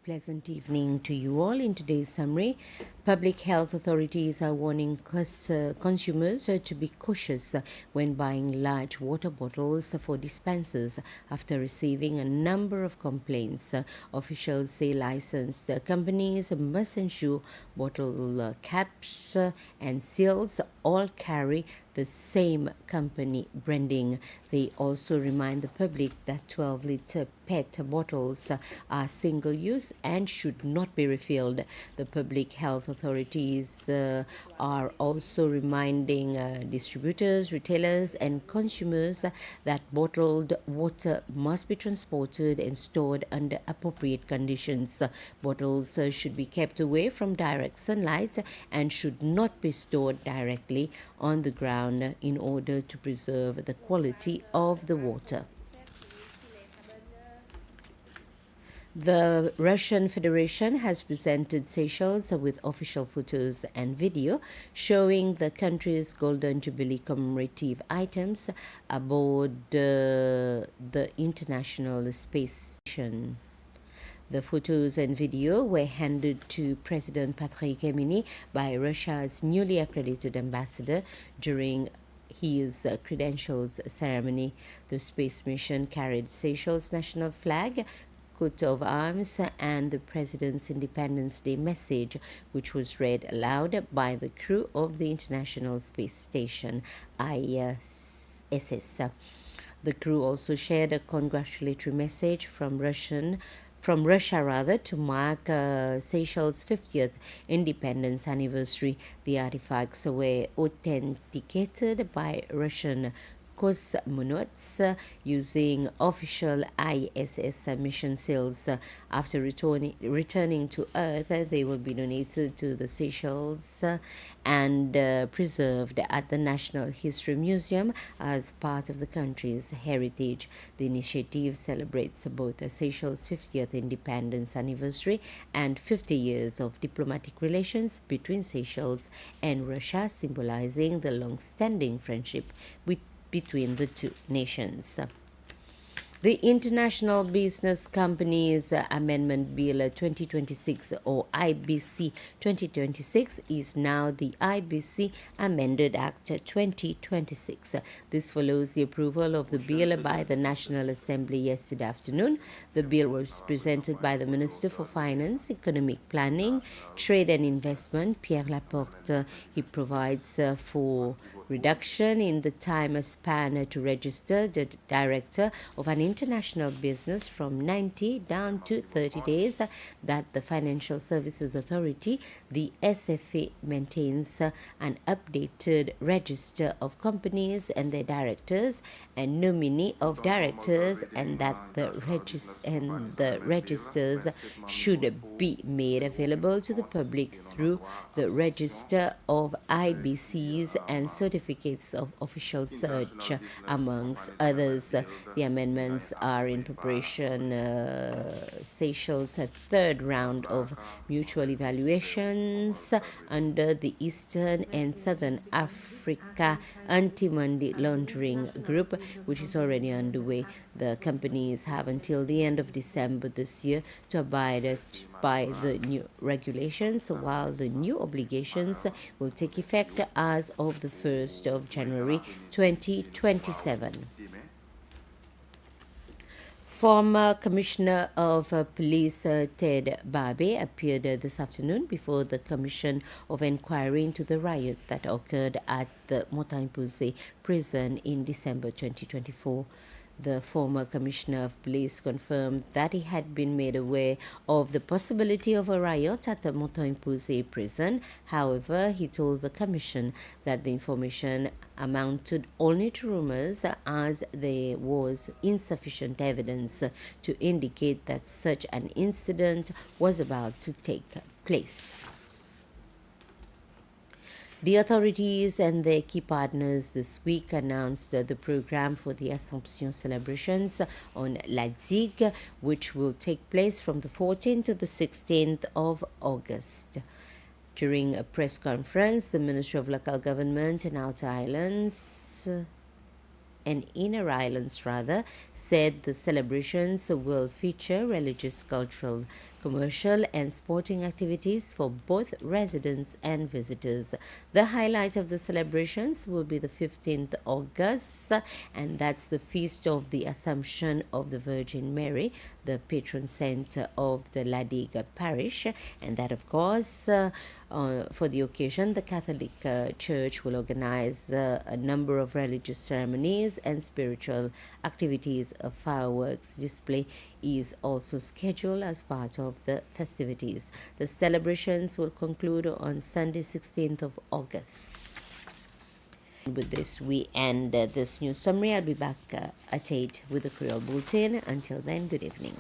Pleasant evening to you all. In today's summary, public health authorities are warning consumers to be cautious when buying large water bottles for dispensers after receiving a number of complaints. Officials say licensed companies must ensure bottle caps and seals all carry the same company branding. They also remind the public that 12-liter PET bottles are single use and should not be refilled. The public health authorities are also reminding distributors, retailers, and consumers that bottled water must be transported and stored under appropriate conditions. Bottles should be kept away from direct sunlight and should not be stored directly on the ground in order to preserve the quality of the water. The Russian Federation has presented Seychelles with official photos and video showing the country's Golden Jubilee commemorative items aboard the International Space Station. The photos and video were handed to President Patrick Emini by Russia's newly accredited ambassador during his credentials ceremony. The space mission carried Seychelles' national flag, coat of arms, and the President's Independence Day message, which was read aloud by the crew of the International Space Station, ISS. The crew also shared a congratulatory message from Russia to mark Seychelles' 50th independence anniversary. The artifacts were authenticated by Russian cosmonauts using official ISS mission seals. After returning to Earth, they will be donated to the Seychelles and preserved at the National History Museum as part of the country's heritage. The initiative celebrates both the Seychelles' 50th independence anniversary and 50 years of diplomatic relations between Seychelles and Russia, symbolizing the long-standing friendship between the two nations. The International Business Companies Amendment Bill 2026, or IBC 2026, is now the IBC Amended Act 2026. This follows the approval of the bill by the National Assembly yesterday afternoon. The bill was presented by the Minister for Finance, Economic Planning, Trade and Investment, Pierre Laporte. He provides for reduction in the time span to register the director of an international business from 90 down to 30 days that the Financial Services Authority, the SFA, maintains an updated register of companies and their directors and nominee of directors, and that the registers should be made available to the public through the register of IBCs and certificates of official search, amongst others. The amendments are in preparation. Seychelles' third round of mutual evaluations under the Eastern and Southern Africa Anti-Money Laundering Group, which is already underway. The companies have until the end of December this year to abide by the new regulations, while the new obligations will take effect as of the 1st of January 2027. Former Commissioner of Police Ted Babe appeared this afternoon before the Commission of Inquiry into the riot that occurred at the Montagne-Poussey prison in December 2024. The former Commissioner of Police confirmed that he had been made aware of the possibility of a riot at the Montagne-Poussey prison. However, he told the Commission that the information amounted only to rumors, as there was insufficient evidence to indicate that such an incident was about to take place. The authorities and their key partners this week announced the program for the Assomption celebrations on La Digue, which will take place from the 14th to the 16th of August. During a press conference, the Ministry of Local Government and Outer Islands and Inner Islands said the celebrations will feature religious, cultural, commercial and sporting activities for both residents and visitors. The highlight of the celebrations will be the 15th August, and that's the feast of the Assumption of the Virgin Mary, the patron saint of the Ladiga parish. And that, of course, for the occasion, the Catholic Church will organize a number of religious ceremonies and spiritual activities. A fireworks display is also scheduled as part of the festivities. The celebrations will conclude on Sunday, 16th of August. With this, we end this news summary. I'll be back at 8 with the Creole Bulletin. Until then, good evening.